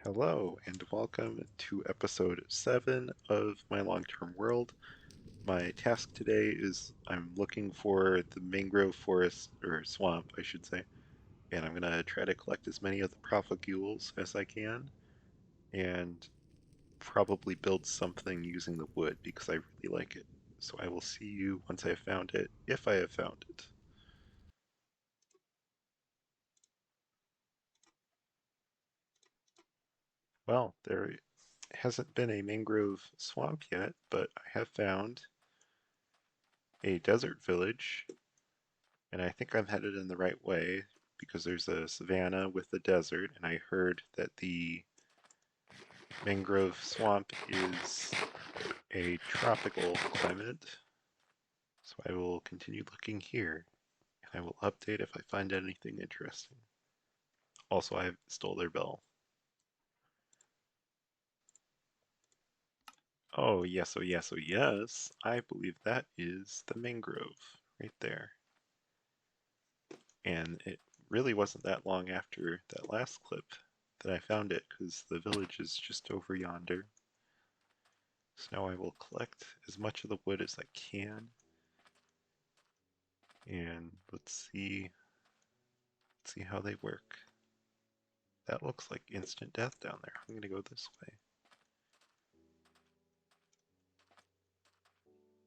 Hello, and welcome to episode 7 of my long-term world. My task today is I'm looking for the mangrove forest, or swamp, I should say, and I'm going to try to collect as many of the propagules as I can, and probably build something using the wood because I really like it. So I will see you once I have found it, if I have found it. Well, there hasn't been a mangrove swamp yet, but I have found a desert village, and I think I'm headed in the right way because there's a savanna with the desert, and I heard that the mangrove swamp is a tropical climate. So I will continue looking here, and I will update if I find anything interesting. Also, I stole their bell. Oh, yes, oh, yes, oh, yes. I believe that is the mangrove right there. And it really wasn't that long after that last clip that I found it because the village is just over yonder. So now I will collect as much of the wood as I can. And let's see how they work. That looks like instant death down there. I'm gonna go this way.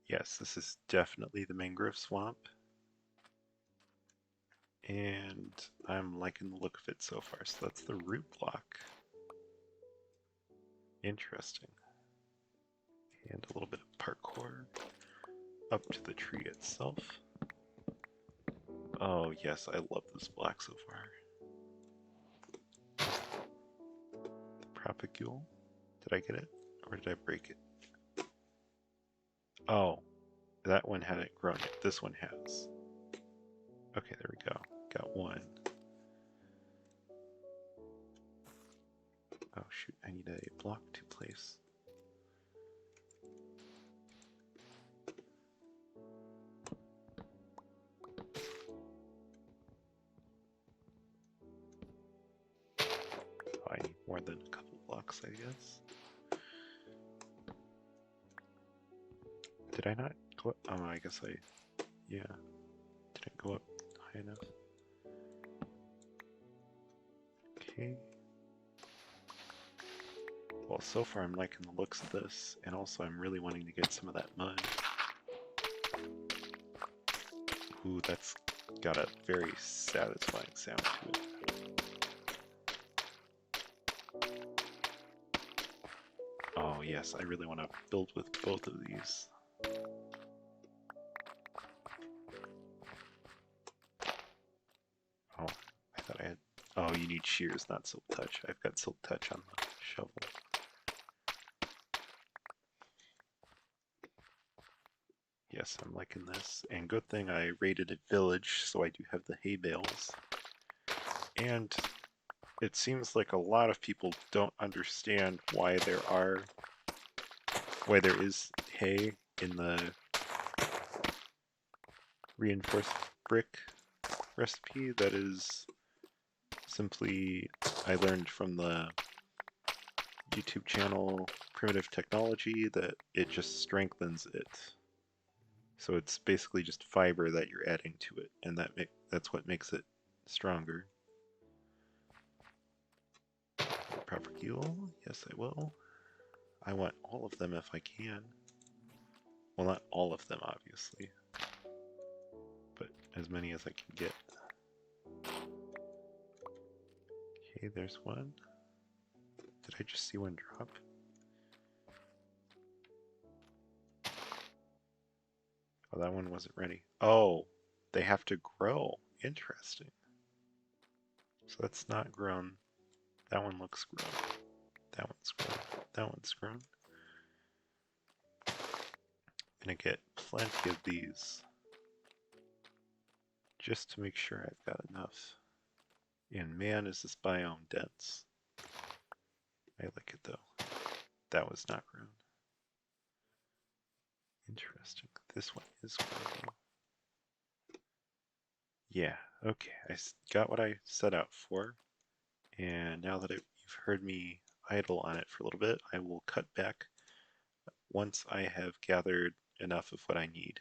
Yes, this is definitely the mangrove swamp. And I'm liking the look of it so far. So that's the root block. Interesting. And a little bit of parkour up to the tree itself. Oh yes, I love this block so far. The propagule. Did I get it? Or did I break it? Oh, that one hadn't grown yet. This one has. Okay, there we go. Got one. Oh shoot, I need a block to place. Oh, I need more than a couple blocks, I guess. Did I not go up? Oh, I guess yeah. Didn't go up high enough. Okay. Well, so far I'm liking the looks of this, and also I'm really wanting to get some of that mud. Ooh, that's got a very satisfying sound to it. Oh yes, I really want to build with both of these. Oh, I thought I had... Oh, you need shears, not silk touch. I've got silk touch on the shovel. Yes, I'm liking this. And good thing I raided a village, so I do have the hay bales. And it seems like a lot of people don't understand why there is hay in the reinforced brick recipe. That is simply, I learned from the YouTube channel Primitive Technology that it just strengthens it. So it's basically just fiber that you're adding to it, and that's what makes it stronger. Propagule? Yes, I will. I want all of them if I can. Well, not all of them, obviously, but as many as I can get. Okay, there's one. Did I just see one drop? Oh, that one wasn't ready. Oh, they have to grow. Interesting. So that's not grown. That one looks grown. That one's grown. That one's grown. I'm gonna get plenty of these just to make sure I've got enough. And man, is this biome dense. I like it though. That was not grown. Interesting. This one is grown. Yeah, okay. I got what I set out for. And now that you've heard me idle on it for a little bit. I will cut back once I have gathered enough of what I need.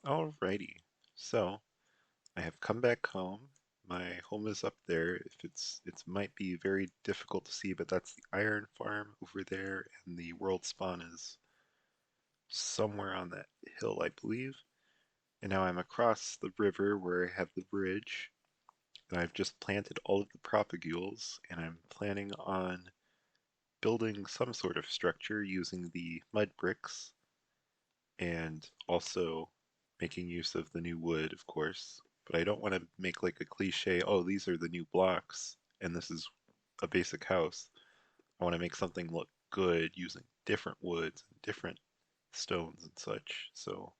Alrighty, so I have come back home. My home is up there. If it might be very difficult to see, but that's the iron farm over there, and the world spawn is somewhere on that hill, I believe. And now I'm across the river where I have the bridge, and I've just planted all of the propagules, and I'm planning on building some sort of structure using the mud bricks and also making use of the new wood, of course. But I don't want to make like a cliche, oh, these are the new blocks and this is a basic house. I want to make something look good using different woods and different stones and such. So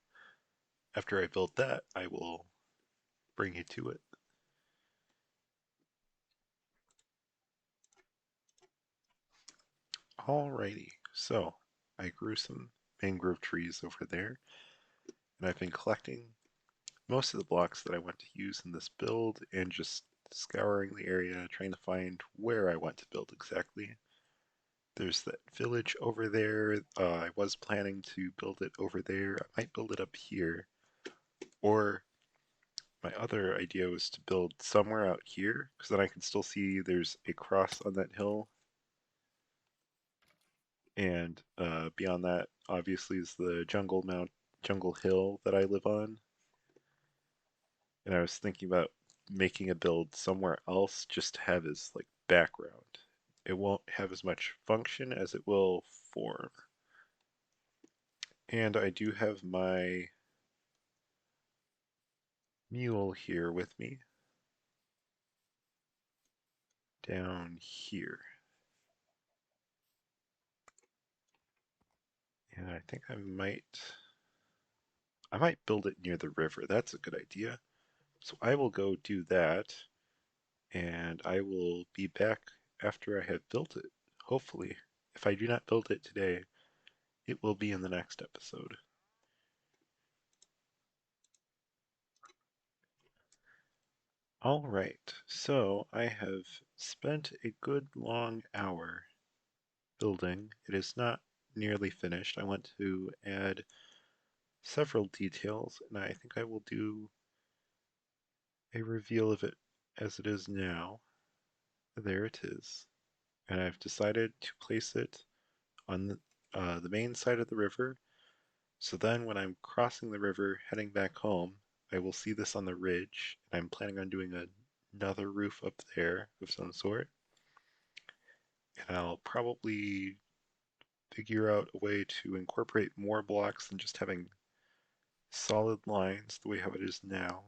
after I build that, I will bring you to it. Alrighty, so I grew some mangrove trees over there, and I've been collecting most of the blocks that I want to use in this build and just scouring the area, trying to find where I want to build exactly. There's that village over there. I was planning to build it over there. I might build it up here. Or my other idea was to build somewhere out here, because then I can still see there's a cross on that hill. And beyond that, obviously, is the jungle hill that I live on. And I was thinking about making a build somewhere else just to have as like background. It won't have as much function as it will form. And I do have my mule here with me down here. And I think I might build it near the river. That's a good idea. So I will go do that and I will be back after I have built it. Hopefully. If I do not build it today, it will be in the next episode. All right, so I have spent a good long hour building. It is not nearly finished. I want to add several details, and I think I will do a reveal of it as it is now. There it is. And I've decided to place it on the main side of the river. So then when I'm crossing the river heading back home, I will see this on the ridge, and I'm planning on doing another roof up there of some sort. And I'll probably figure out a way to incorporate more blocks than just having solid lines the way how it is now.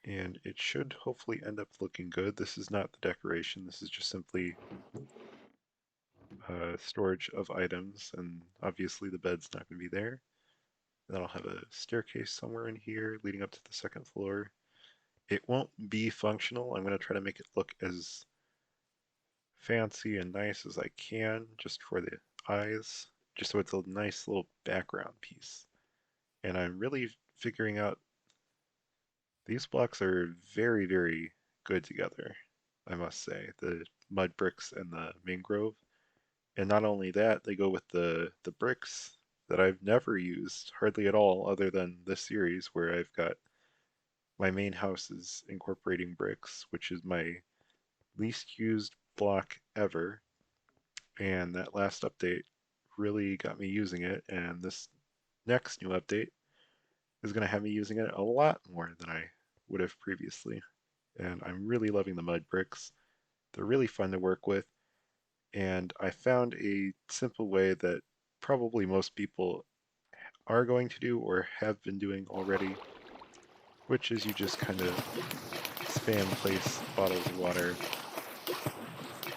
And it should hopefully end up looking good. This is not the decoration, this is just simply storage of items, and obviously the bed's not going to be there. Then I'll have a staircase somewhere in here leading up to the second floor. It won't be functional. I'm going to try to make it look as fancy and nice as I can just for the eyes, just so it's a nice little background piece. And I'm really figuring out these blocks are very, very good together, I must say. The mud bricks and the mangrove. And not only that, they go with the bricks that I've never used hardly at all other than this series where I've got my main house is incorporating bricks, which is my least used block ever. And that last update really got me using it, and this next new update is going to have me using it a lot more than I would have previously. And I'm really loving the mud bricks. They're really fun to work with, and I found a simple way that probably most people are going to do or have been doing already, which is you just kind of spam place bottles of water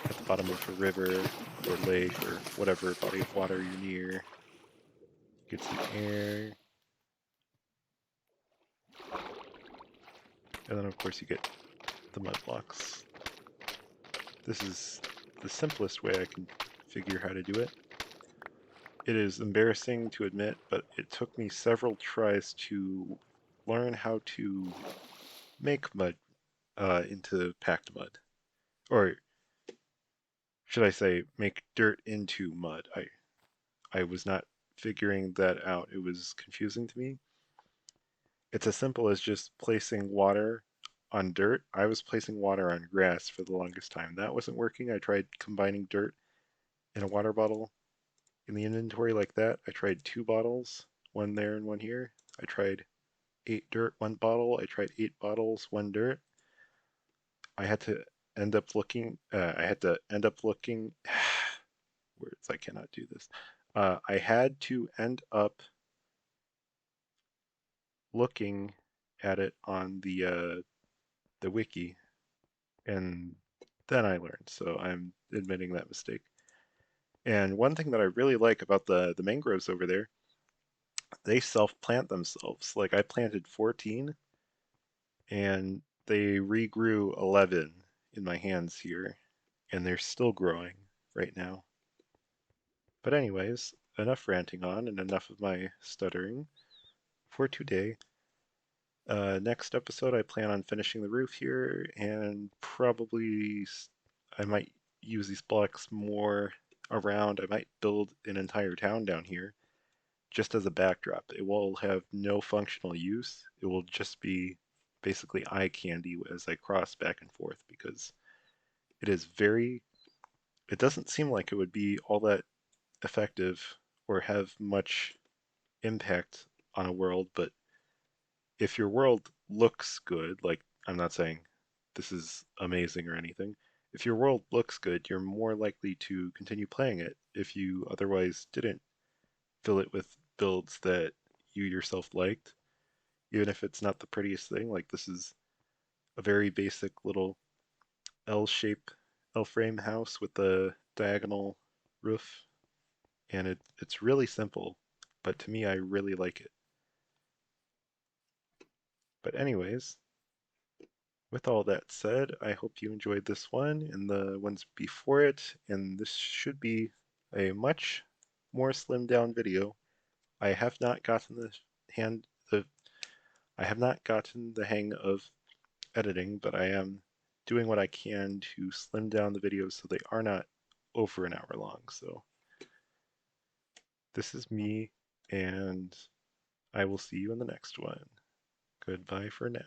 at the bottom of a river or lake or whatever body of water you're near. Get some air, and then of course you get the mud blocks. This is the simplest way I can figure how to do it. It is embarrassing to admit, but it took me several tries to learn how to make mud into packed mud. or should I say, make dirt into mud. I was not figuring that out. It was confusing to me. It's as simple as just placing water on dirt. I was placing water on grass for the longest time. That wasn't working. I tried combining dirt in a water bottle in the inventory like that. I tried two bottles, one there and one here. I tried 8 dirt, one bottle. I tried 8 bottles, one dirt. I had to end up looking. I had to end up looking. Words. I cannot do this. I had to end up looking at it on the wiki, and then I learned. So I'm admitting that mistake. And one thing that I really like about the mangroves over there, they self-plant themselves. Like I planted 14 and they regrew 11 in my hands here, and they're still growing right now. But anyways, enough ranting on and enough of my stuttering for today. Next episode, I plan on finishing the roof here, and probably I might use these blocks more around. I might build an entire town down here just as a backdrop. It will have no functional use. It will just be basically eye candy as I cross back and forth because it is very, it doesn't seem like it would be all that effective or have much impact on a world, but if your world looks good, like I'm not saying this is amazing or anything, if your world looks good, you're more likely to continue playing it if you otherwise didn't fill it with builds that you yourself liked, even if it's not the prettiest thing. Like this is a very basic little L shape, L frame house with a diagonal roof, and it's really simple, but to me, I really like it. But anyways, with all that said, I hope you enjoyed this one and the ones before it, and this should be a much more slimmed down video. I have not gotten hand the I have not gotten the hang of editing, but I am doing what I can to slim down the videos so they are not over an hour long. So this is me, and I will see you in the next one. Goodbye for now.